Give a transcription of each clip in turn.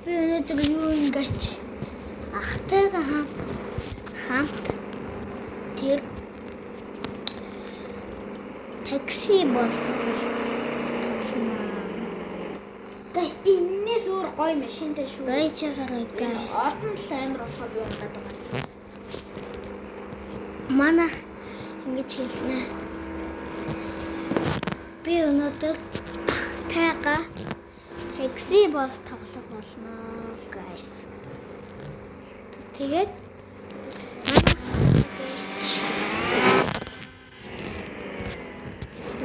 Би өнөөдөр юу ингэж ахтайгаа хамт тэр такси болчихсон. Гайс би энэс өөр гоё машинтай шүү. Байж байгаарай гайс. Одон л амар болохоор би унаад байгаа. Манайх ингэж хэлнэ. Би өнөөдөр ахтайгаа такси болс тоглох болно гайс. Тэгээд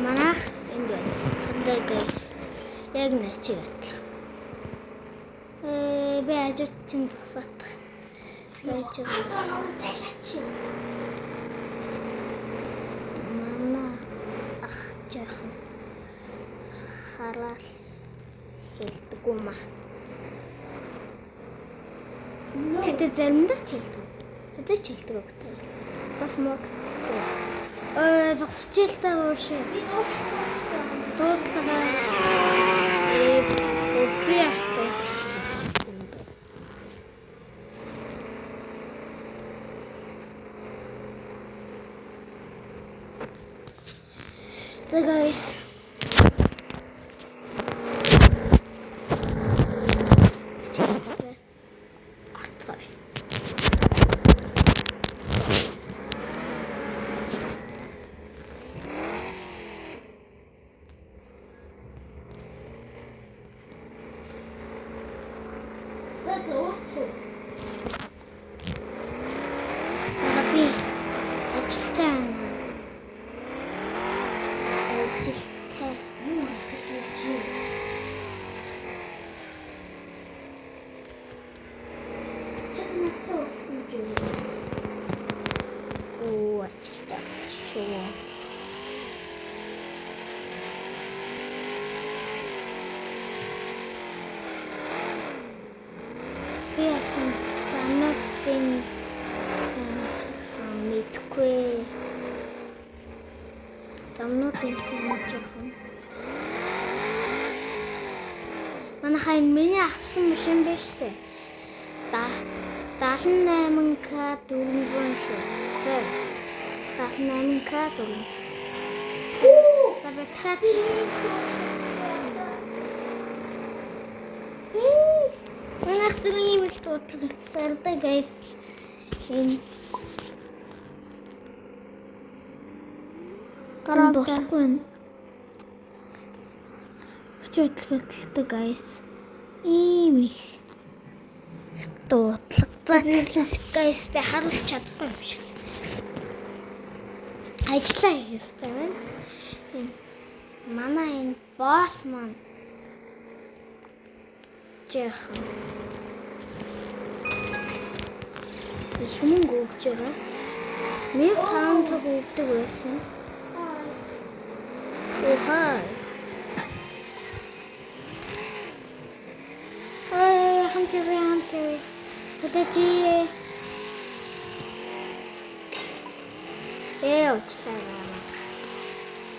манайх энд байна. Хандаа гайс. Яг начиг. Би ажид чинь зогсоод. Байж байгаа. Мама ах жаахан хараад хэлдэггүй маа. Тэгтээ заримдаа ч хэлдэг. Өдөр ч хэлдэг өгдөг. Бас модстой. Зогсож л та ууш. Би дуудлага. Би ястай. So guys. Манайхаа миний авсан машин биш үү? 78К 400 шүү. 78К 400. Бабатхат. Манайх тийм их тооцоолтой guys. Гарахгүй. Хөтөлгөлтэй guys. Ийм их дуудлага. Guys би харуулж чадахгүй юм шиг. Ажиллаа хийстэй байна. Манай энэ босс маань жаахан. Хүмүүс өгч байгаа. Нэг хаанцаг өгдөг байсан. Охай. Хамтээ. Тэжээ. Очсаа.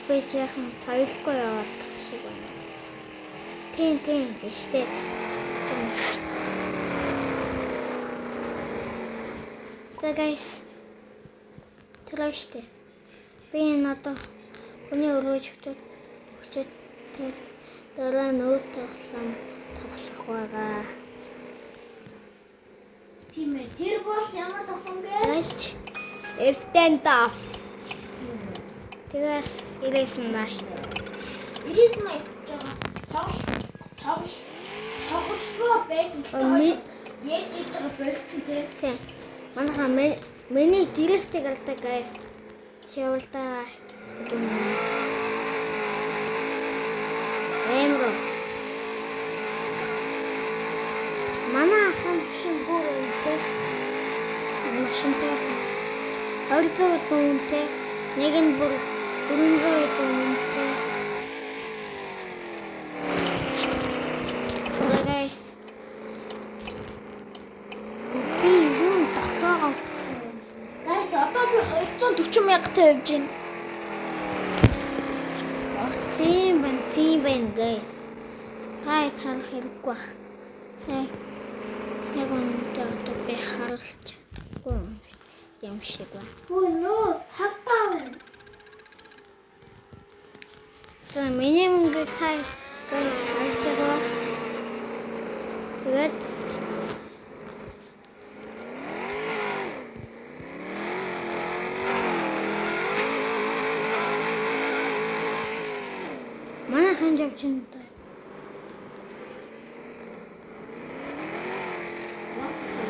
Би жаахан саялгүй яваад шиг байна. Тийм биштэй. Guys. Тэрэгтэй. Би надад хүний өрөөжтэй өгчөөд дараа нөт тоглох байгаа. Тийм ээ. Тэр бол ямар тоглоом гэж? Stand up. Тэгээс ирээсэн наа. Тоглохгүй байсан гэдэг ярьж байгаа болцсон тийм. Манайхаа миний директийг алдаг guys. Шивэлдаа гэдэг юм. Эмро. Манай хан шин бүр үнтэй. Машинтай. Ордоо үнтэй. Нэг нь бүр 400 үнтэй. Guys. Guys, одоо би 240,000-тай явж байна. Тийм байна guys. Хай тарах хэрэггүй. Яг үнэндээ одоо би харуулж чадахгүй юм шиг байна. Өө нөө цаг байна. За миний мөнгөийг та харж байгаа. Тэгээд манай хэн явчихна та.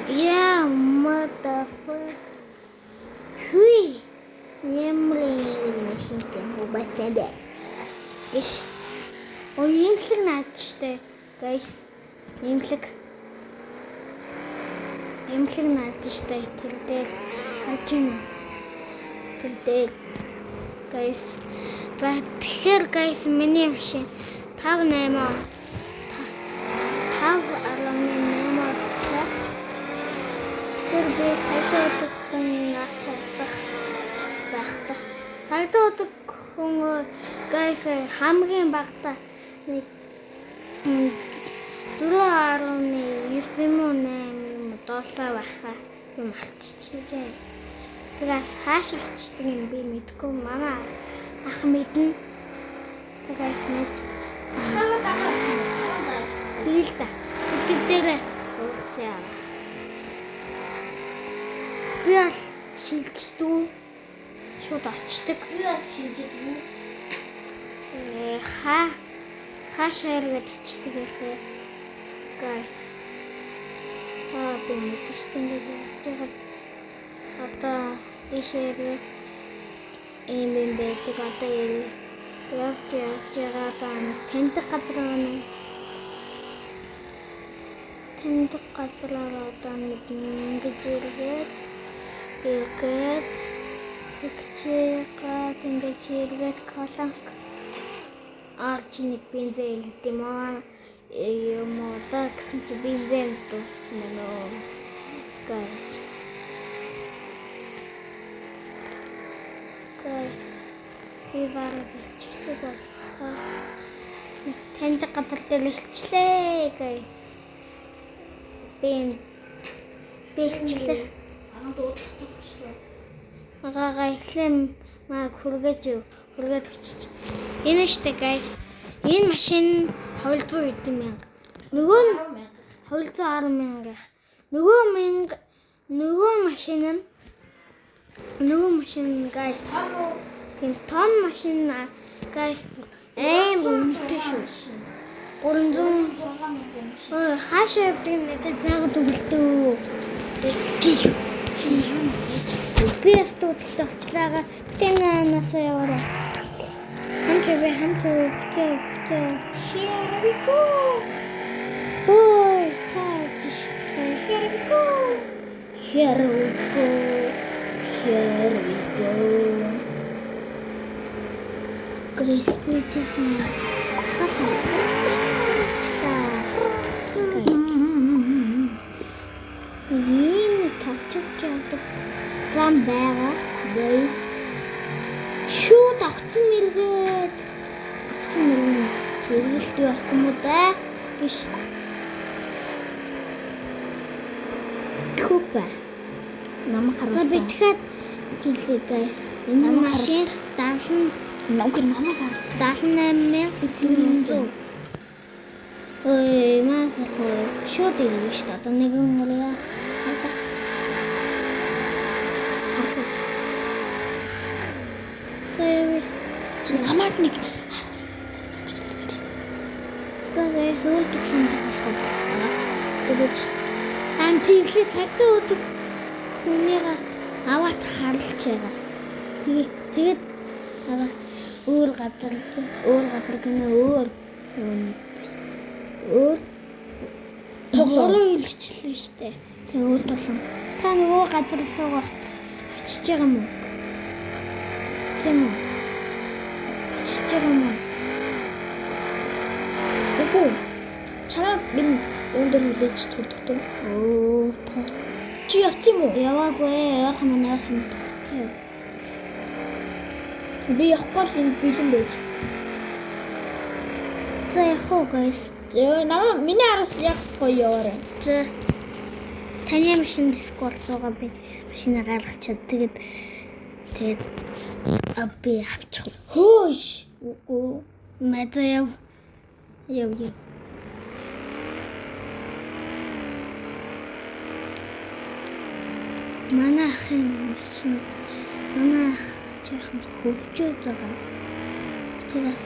Yeah, motherfucker. Hui. Нэмрийн машинтай хубатаа. Гиш. Ой, имлэг наачтай. Guys. Имлэг наачтай. Тэрдээ хачина. Тэрдээ guys. За тэгэхээр guys миний машин 5.8 Тэр би ташаад хүн наачдаг байх. Цагдаад хүн guys хамгийн багтаа нэг 4.9 доллар байхаа юм алччихжээ. Тэгээс хааш очдөг юм би мэдгүй манай ах мэднэ. Тэгээс нэг Билда. Тэгдээрээ ууцаа. Би ал шилждэг. Шууд очдөг. Би бас шилждэг юм. Хаашаа эргээд очдөг гэхээ. Guys. Би мэдчихсэн гэж одоо ишээрээ ийм байдаг одоо явж байгаа байна. Тэндэг газраар одоо нэг ингэж иргээд колонк арчник бензин дэмаа юм уу та гэсэн чи бензин дуусна нөө. Guys. Би бараг чигсэг боллоо. Тэндэг газар дээр илчлээ guys. Би илчлээ. Агаа ихлэм маа хүргэж өчч. Энэ штэ guys. Энэ машин 210,000. Нөгөө нь 210,000. Нөгөө машин guys. Тийм том машин guys. Үнэтэй шүү. 300 хаашаа би надад заагаад өгөлтөө. Би студид олчлаага тэнганасаа яваа. Хамтаа Here we go. Ой, тааш. Here we go. Красивый. Ийм тавчж явдаг зам байгаа. Guys. Шууд огцон мэргээд. Зэрэгэлт байх юм уу да? Биш. Купа. Намайг харуулсан. Би дахиад хэлээ guys. Энэ машин 78,900. Ой, маа шууд ирнэ шүү дээ. Одоо нэгэн мөрөө харцаа. Чи намайг нэг Тэгээс өөр төсөнд болох. Тэгэж тэглээ цагтаа өдөр хүнийг аваад харлж байгаа. Тэгээд өөр газар гэнэ өөр тоглоороо илгэчихлээ штэ. Тэг өөр толон. Та нөгөө газар руу очиж байгаа юм уу? Тийм үү? Очиж байгаа юм уу? Чамаг минь өндөр хүлээж төрдөгтэй. Чи явц юм уу? Яваагүй. Яах юм. Би явахгүй л энэ бэлэн байж. За явах уу guys. Намаа миний араас яг гоё яваарай. За. Таны машин дискорд руугаа би машинаа гаргачихад тэгээд би авчих. Хөөш. Үгүй. Мэдээ яв. Манай ахын машин жоохон хөгжөөд байгаа. Тэгээд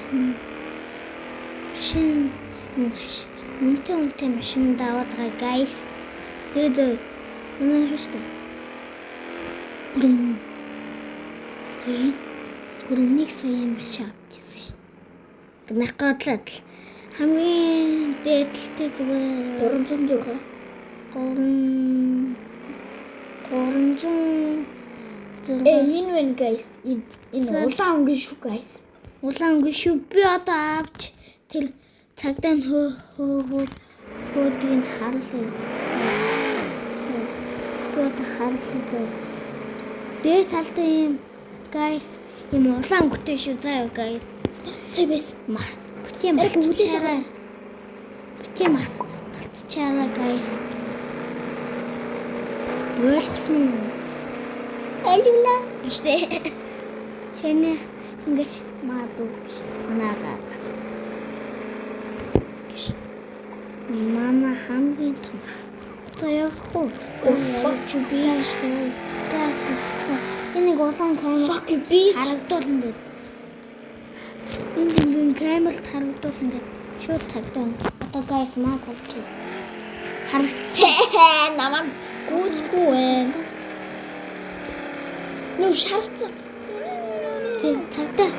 үнтэй машин даваад байгаа guys. Тэгээд манай хэвчээ. Гүрнийг сайн машин авчихсан. Гнахгадлаад хамгийн дээдлтэй зүгээр 306. 300 Энэ вэ guys. Энэ улаан өнгөн шүү guys. улаан өнгө шүү. Би одоо авч тэр цагдаа нь хөөдгийг харлаа. Дээд талд юм guys юм улаан өнгөтэй шүү заа guys. Сая бис. Битгий малтчихж байгаа. Малтчихаа guys. Ойлгосон уу? Алина. Гэхдээ шинэ ингэж маадуу манаагаа. Мама хамгийн том. Тоёо хоо. Fuck you bitch. Энэ улаан камер. Fuck you bitch. Харагдвал ингээд. Энд камерт харагдвал ингээд шууд цагдаа. Одоо guys маа хэлчих. Намаа гүцгүй байна. Нөө шарцсан. Цагдаа.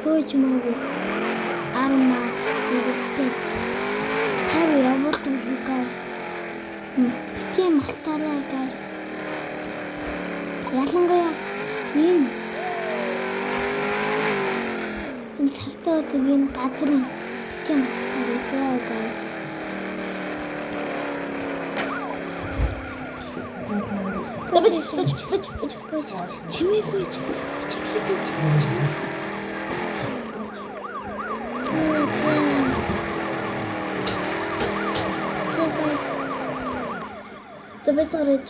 Хөөж мөн арма гэдэг. Тэр ямар дүү guys. Тийм малтаараа guys. Ялангуяа энэ цагтаад ийм газрын тийм малтаараа guys. Бич. Чимээгүй. Забэж гарч.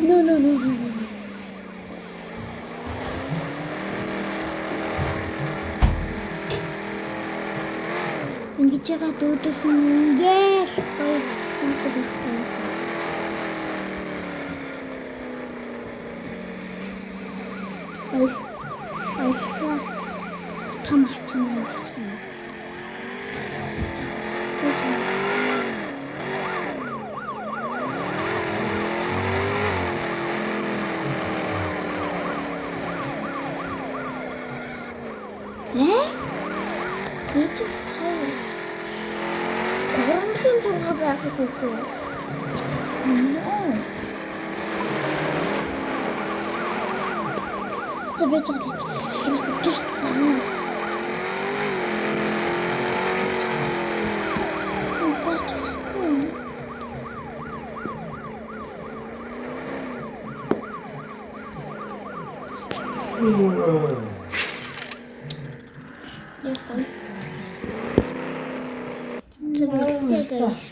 No. Ингэж байгаа дүүдээс ингээл гоё надад байна. Айсла том ачаан юм. Энд сая 306 байх гэсэн. Забэж гарч. Түс гис цаа. Guys,